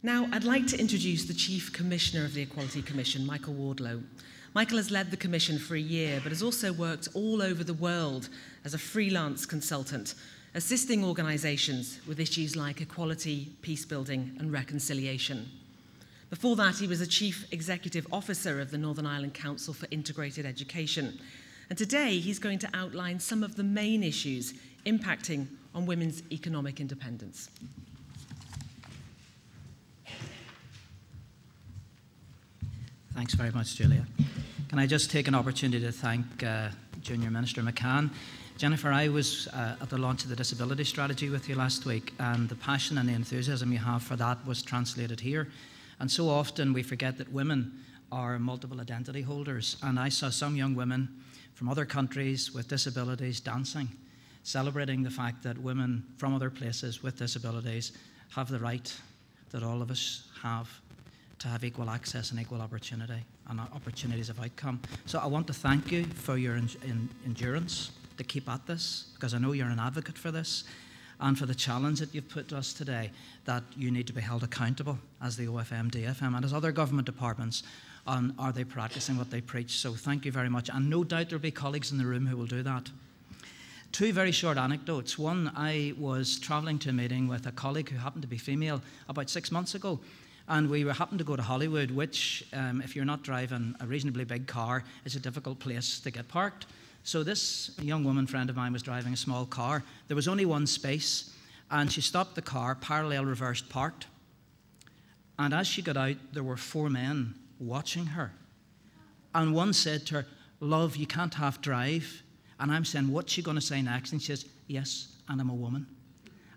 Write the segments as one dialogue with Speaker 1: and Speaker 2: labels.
Speaker 1: Now, I'd like to introduce the Chief Commissioner of the Equality Commission, Michael Wardlow. Michael has led the Commission for a year, but has also worked all over the world as a freelance consultant, assisting organisations with issues like equality, peacebuilding and reconciliation. Before that, he was a Chief Executive Officer of the Northern Ireland Council for Integrated Education. And today, he's going to outline some of the main issues impacting on women's economic independence.
Speaker 2: Thanks very much, Julia. Can I just take an opportunity to thank Junior Minister McCann. Jennifer, I was at the launch of the disability strategy with you last week, and the passion and the enthusiasm you have for that was translated here. And so often we forget that women are multiple identity holders, and I saw some young women from other countries with disabilities dancing, celebrating the fact that women from other places with disabilities have the right that all of us have to have equal access and equal opportunity and opportunities of outcome. So I want to thank you for your endurance to keep at this, because I know you're an advocate for this, and for the challenge that you've put to us today, that you need to be held accountable as the OFM, DFM and as other government departments on are they practicing what they preach. So thank you very much, and no doubt there'll be colleagues in the room who will do that. Two very short anecdotes. One, I was travelling to a meeting with a colleague who happened to be female about 6 months ago, and we happened to go to Hollywood, which, if you're not driving a reasonably big car, is a difficult place to get parked. So this young woman friend of mine was driving a small car. There was only one space, and she stopped the car, parallel reversed, parked. And as she got out, there were 4 men watching her. And one said to her, "Love, you can't half drive." And I'm saying, "What's she going to say next?" And she says, "Yes, and I'm a woman,"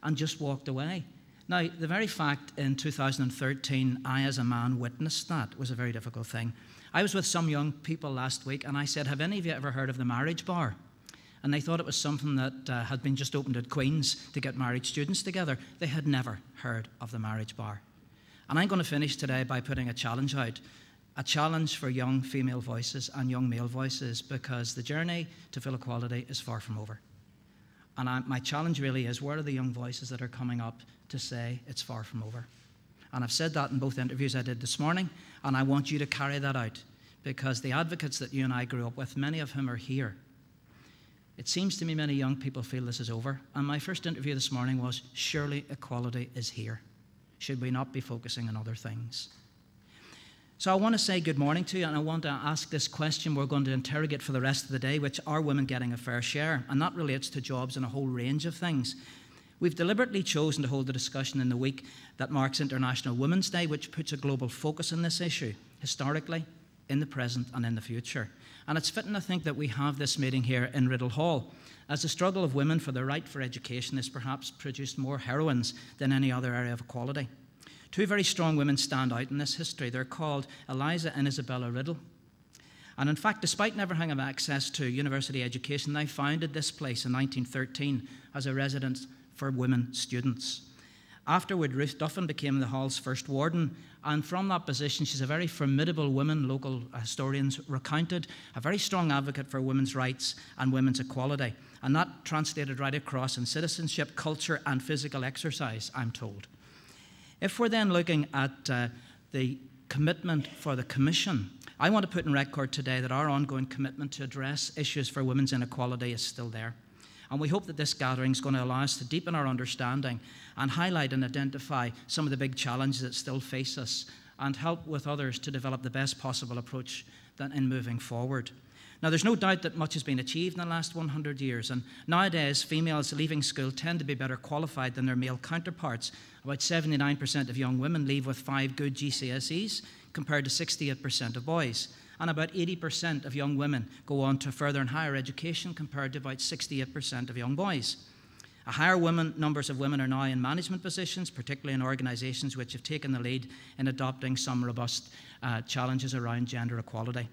Speaker 2: and just walked away. Now, the very fact in 2013 I, as a man, witnessed that was a very difficult thing. I was with some young people last week, and I said, "Have any of you ever heard of the marriage bar?" And they thought it was something that had been just opened at Queen's to get married students together. They had never heard of the marriage bar. And I'm going to finish today by putting a challenge out, a challenge for young female voices and young male voices, because the journey to full equality is far from over. And my challenge really is, where are the young voices that are coming up to say it's far from over? And I've said that in both interviews I did this morning, and I want you to carry that out, because the advocates that you and I grew up with, many of whom are here, it seems to me many young people feel this is over. And my first interview this morning was, surely equality is here. Should we not be focusing on other things? So I want to say good morning to you, and I want to ask this question we're going to interrogate for the rest of the day, which are women getting a fair share? And that relates to jobs and a whole range of things. We've deliberately chosen to hold the discussion in the week that marks International Women's Day, which puts a global focus on this issue, historically, in the present and in the future. And it's fitting, I think, that we have this meeting here in Riddle Hall, as the struggle of women for the right for education has perhaps produced more heroines than any other area of equality. Two very strong women stand out in this history. They're called Eliza and Isabella Riddle. And in fact, despite never having access to university education, they founded this place in 1913 as a residence for women students. Afterward, Ruth Duffin became the hall's first warden, and from that position, she's a very formidable woman, local historians recounted, a very strong advocate for women's rights and women's equality. And that translated right across in citizenship, culture, and physical exercise, I'm told. If we're then looking at the commitment for the Commission, I want to put in record today that our ongoing commitment to address issues for women's inequality is still there. And we hope that this gathering is going to allow us to deepen our understanding and highlight and identify some of the big challenges that still face us, and help with others to develop the best possible approach in moving forward. Now, there's no doubt that much has been achieved in the last 100 years, and nowadays females leaving school tend to be better qualified than their male counterparts. About 79% of young women leave with 5 good GCSEs, compared to 68% of boys. And about 80% of young women go on to further and higher education, compared to about 68% of young boys. A higher numbers of women are now in management positions, particularly in organisations which have taken the lead in adopting some robust challenges around gender equality.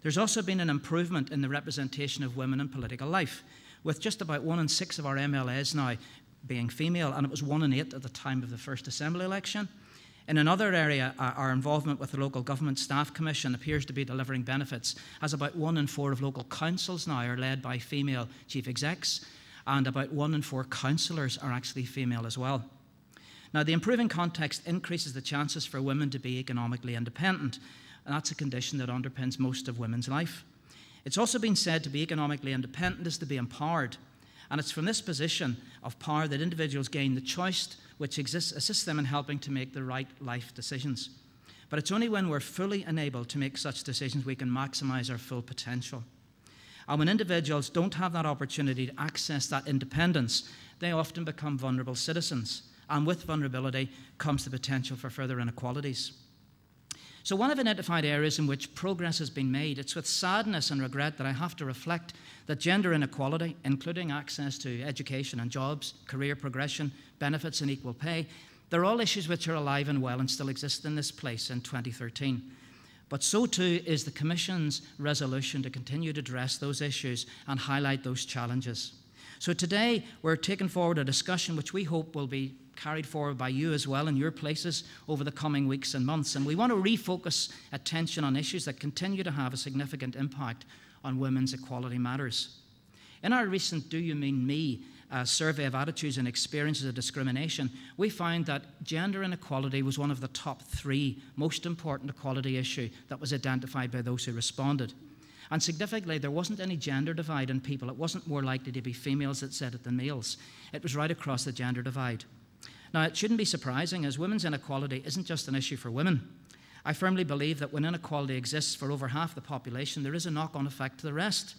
Speaker 2: There's also been an improvement in the representation of women in political life, with just about 1 in 6 of our MLAs now being female, and it was 1 in 8 at the time of the first Assembly election. In another area, our involvement with the Local Government Staff Commission appears to be delivering benefits, as about 1 in 4 of local councils now are led by female chief execs, and about 1 in 4 councillors are actually female as well. Now, the improving context increases the chances for women to be economically independent, and that's a condition that underpins most of women's life. It's also been said to be economically independent is to be empowered, and it's from this position of power that individuals gain the choice which assists them in helping to make the right life decisions. But it's only when we're fully enabled to make such decisions we can maximise our full potential. And when individuals don't have that opportunity to access that independence, they often become vulnerable citizens. And with vulnerability comes the potential for further inequalities. So one of identified areas in which progress has been made, it's with sadness and regret that I have to reflect that gender inequality, including access to education and jobs, career progression, benefits and equal pay, they're all issues which are alive and well and still exist in this place in 2013. But so too is the Commission's resolution to continue to address those issues and highlight those challenges. So today we're taking forward a discussion which we hope will be carried forward by you as well in your places over the coming weeks and months. And we want to refocus attention on issues that continue to have a significant impact on women's equality matters. In our recent Do You Mean Me survey of attitudes and experiences of discrimination, we found that gender inequality was one of the top 3 most important equality issue that was identified by those who responded. And significantly, there wasn't any gender divide in people. It wasn't more likely to be females that said it than males. It was right across the gender divide. Now, it shouldn't be surprising, as women's inequality isn't just an issue for women. I firmly believe that when inequality exists for over half the population, there is a knock-on effect to the rest.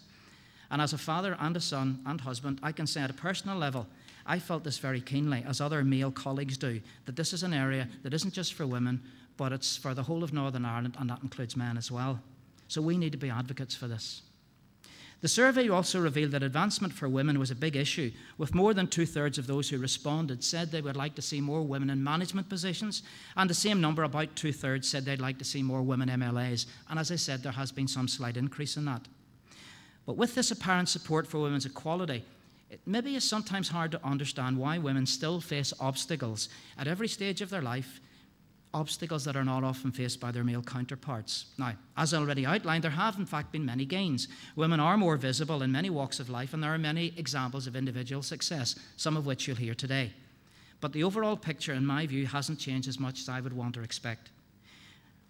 Speaker 2: And as a father and a son and husband, I can say at a personal level, I felt this very keenly, as other male colleagues do, that this is an area that isn't just for women, but it's for the whole of Northern Ireland, and that includes men as well. So we need to be advocates for this. The survey also revealed that advancement for women was a big issue, with more than 2/3 of those who responded said they would like to see more women in management positions, and the same number, about 2/3, said they'd like to see more women MLAs. And as I said, there has been some slight increase in that. But with this apparent support for women's equality, it maybe is sometimes hard to understand why women still face obstacles at every stage of their life, obstacles that are not often faced by their male counterparts. Now, as already outlined, there have in fact been many gains. Women are more visible in many walks of life, and there are many examples of individual success, some of which you'll hear today. But the overall picture, in my view, hasn't changed as much as I would want or expect.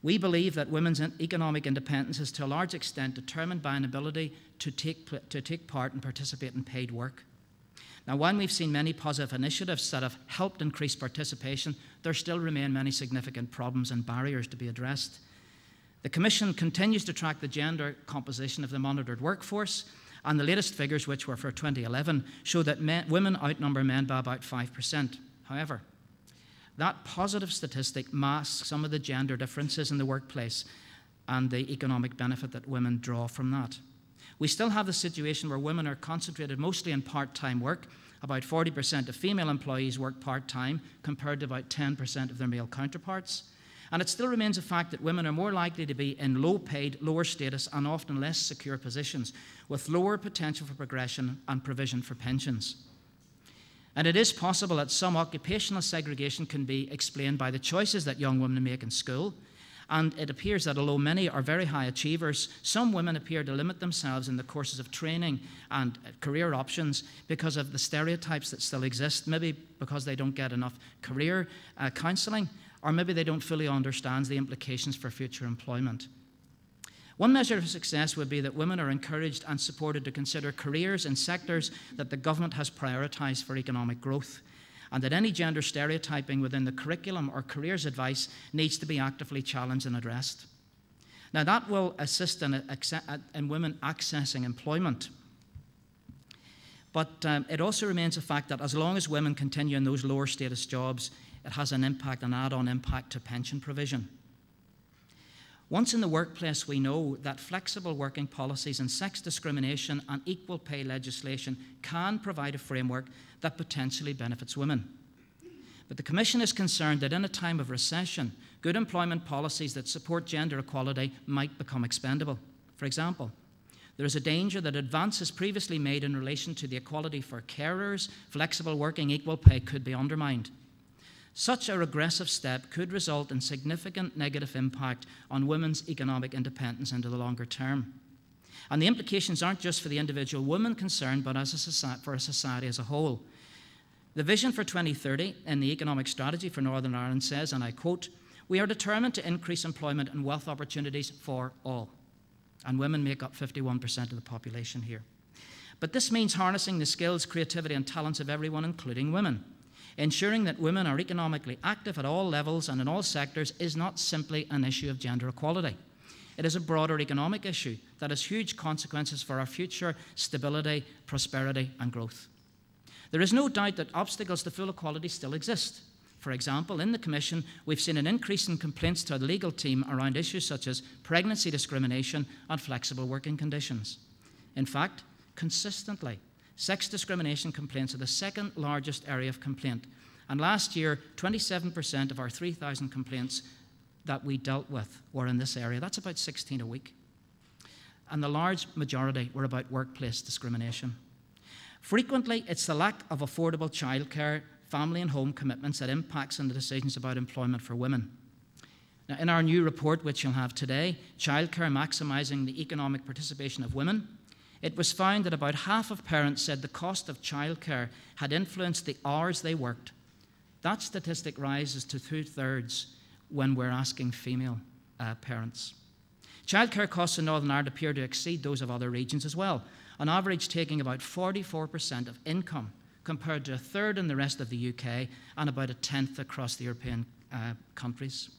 Speaker 2: We believe that women's economic independence is to a large extent determined by an ability to take part and participate in paid work. Now, while we've seen many positive initiatives that have helped increase participation, there still remain many significant problems and barriers to be addressed. The Commission continues to track the gender composition of the monitored workforce, and the latest figures, which were for 2011, show that women outnumber men by about 5%. However, that positive statistic masks some of the gender differences in the workplace and the economic benefit that women draw from that. We still have the situation where women are concentrated mostly in part-time work. About 40% of female employees work part-time, compared to about 10% of their male counterparts. And it still remains a fact that women are more likely to be in low-paid, lower status, and often less secure positions, with lower potential for progression and provision for pensions. And it is possible that some occupational segregation can be explained by the choices that young women make in school. And it appears that although many are very high achievers, some women appear to limit themselves in the courses of training and career options because of the stereotypes that still exist, maybe because they don't get enough career counselling, or maybe they don't fully understand the implications for future employment. One measure of success would be that women are encouraged and supported to consider careers in sectors that the government has prioritised for economic growth, and that any gender stereotyping within the curriculum or careers advice needs to be actively challenged and addressed. Now, that will assist in women accessing employment. But it also remains a fact that as long as women continue in those lower status jobs, it has an impact, an add-on impact to pension provision. Once in the workplace, we know that flexible working policies and sex discrimination and equal pay legislation can provide a framework that potentially benefits women. But the Commission is concerned that in a time of recession, good employment policies that support gender equality might become expendable. For example, there is a danger that advances previously made in relation to the equality for carers, flexible working, equal pay could be undermined. Such a regressive step could result in significant negative impact on women's economic independence into the longer term. And the implications aren't just for the individual woman concerned, but for a society as a whole. The vision for 2030 in the Economic Strategy for Northern Ireland says, and I quote, "We are determined to increase employment and wealth opportunities for all." And women make up 51% of the population here. But this means harnessing the skills, creativity and talents of everyone, including women. Ensuring that women are economically active at all levels and in all sectors is not simply an issue of gender equality. It is a broader economic issue that has huge consequences for our future stability, prosperity and growth. There is no doubt that obstacles to full equality still exist. For example, in the Commission, we've seen an increase in complaints to the legal team around issues such as pregnancy discrimination and flexible working conditions. In fact, consistently, sex discrimination complaints are the second largest area of complaint. And last year, 27% of our 3,000 complaints that we dealt with were in this area. That's about 16 a week. And the large majority were about workplace discrimination. Frequently, it's the lack of affordable childcare, family and home commitments that impacts on the decisions about employment for women. Now, in our new report, which you'll have today, Childcare Maximising the Economic Participation of Women, it was found that about half of parents said the cost of childcare had influenced the hours they worked. That statistic rises to 2/3 when we're asking female parents. Childcare costs in Northern Ireland appear to exceed those of other regions as well, on average taking about 44% of income, compared to 1/3 in the rest of the UK and about 1/10 across the European countries.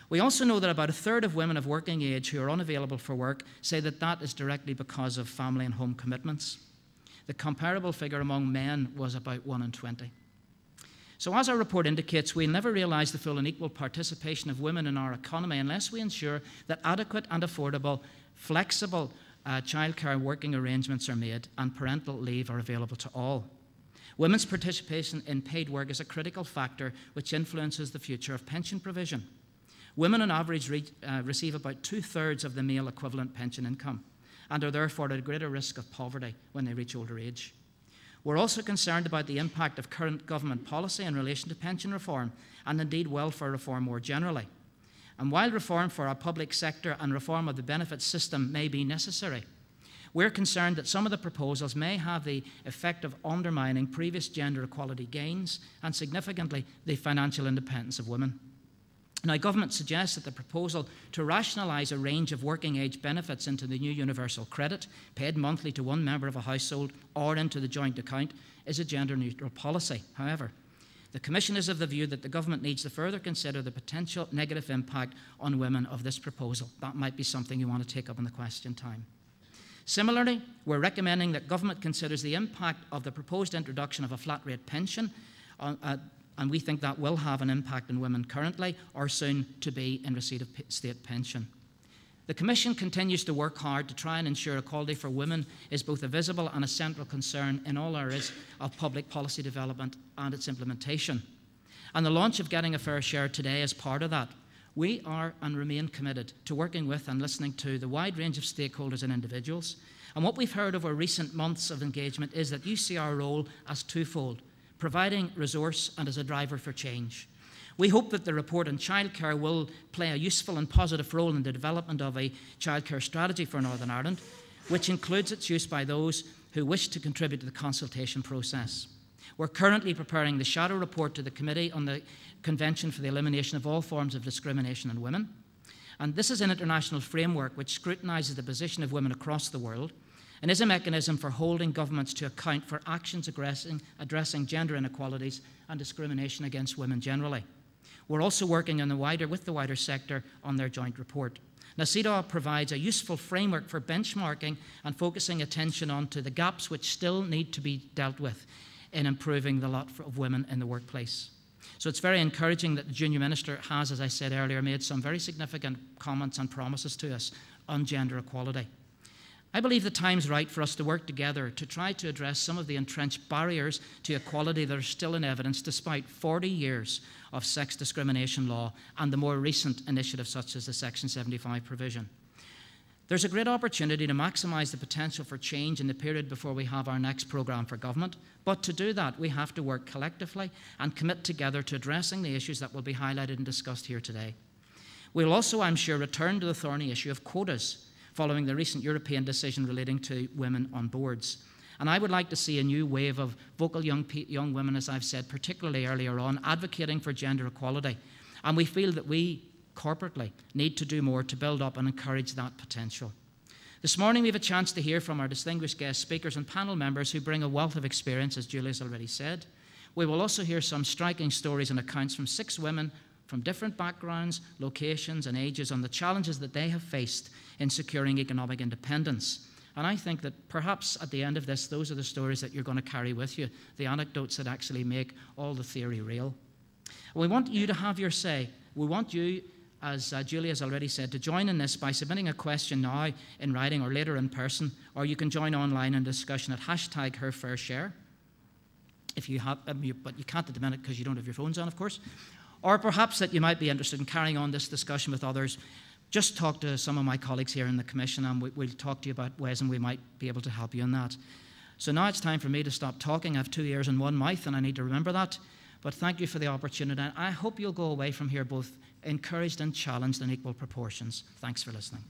Speaker 2: We also know that about 1/3 of women of working age who are unavailable for work say that that is directly because of family and home commitments. The comparable figure among men was about 1 in 20. So as our report indicates, we'll never realise the full and equal participation of women in our economy unless we ensure that adequate and affordable, flexible childcare working arrangements are made and parental leave are available to all. Women's participation in paid work is a critical factor which influences the future of pension provision. Women on average receive about 2/3 of the male equivalent pension income and are therefore at a greater risk of poverty when they reach older age. We're also concerned about the impact of current government policy in relation to pension reform and indeed welfare reform more generally. And while reform for our public sector and reform of the benefits system may be necessary, we're concerned that some of the proposals may have the effect of undermining previous gender equality gains and significantly the financial independence of women. Now, government suggests that the proposal to rationalise a range of working age benefits into the new universal credit, paid monthly to one member of a household or into the joint account, is a gender-neutral policy. However, the Commission is of the view that the government needs to further consider the potential negative impact on women of this proposal. That might be something you want to take up in the question time. Similarly, we're recommending that government considers the impact of the proposed introduction of a flat rate pension, and we think that will have an impact on women currently or soon to be in receipt of state pension. The Commission continues to work hard to try and ensure equality for women is both a visible and a central concern in all areas of public policy development and its implementation. And the launch of Getting a Fair Share today is part of that. We are and remain committed to working with and listening to the wide range of stakeholders and individuals. And what we've heard over recent months of engagement is that you see our role as twofold: providing resource and as a driver for change. We hope that the report on childcare will play a useful and positive role in the development of a childcare strategy for Northern Ireland, which includes its use by those who wish to contribute to the consultation process. We're currently preparing the shadow report to the Committee on the Convention for the Elimination of All Forms of Discrimination in Women. And this is an international framework which scrutinises the position of women across the world and is a mechanism for holding governments to account for actions addressing gender inequalities and discrimination against women generally. We're also working on with the wider sector on their joint report. Now, CEDAW provides a useful framework for benchmarking and focusing attention onto the gaps which still need to be dealt with in improving the lot of women in the workplace. So it's very encouraging that the Junior Minister has, as I said earlier, made some very significant comments and promises to us on gender equality. I believe the time's right for us to work together to try to address some of the entrenched barriers to equality that are still in evidence despite 40 years of sex discrimination law and the more recent initiatives such as the Section 75 provision. There's a great opportunity to maximise the potential for change in the period before we have our next programme for government, but to do that we have to work collectively and commit together to addressing the issues that will be highlighted and discussed here today. We'll also, I'm sure, return to the thorny issue of quotas following the recent European decision relating to women on boards. And I would like to see a new wave of vocal young women, as I've said, particularly earlier on, advocating for gender equality. And we feel that we, corporately, need to do more to build up and encourage that potential. This morning we have a chance to hear from our distinguished guest speakers and panel members who bring a wealth of experience, as Julia's already said. We will also hear some striking stories and accounts from 6 women from different backgrounds, locations and ages on the challenges that they have faced in securing economic independence. And I think that perhaps at the end of this, those are the stories that you're going to carry with you, the anecdotes that actually make all the theory real. We want you to have your say. We want you, as Julia has already said, to join in this by submitting a question now in writing or later in person, or you can join online in discussion at #HerFairShare. If you have, but you can't at the minute because you don't have your phones on, of course. Or perhaps that you might be interested in carrying on this discussion with others. Just talk to some of my colleagues here in the Commission and we'll talk to you about ways and we might be able to help you in that. So now it's time for me to stop talking. I have 2 ears and 1 mouth and I need to remember that. But thank you for the opportunity. I hope you'll go away from here both encouraged and challenged in equal proportions. Thanks for listening.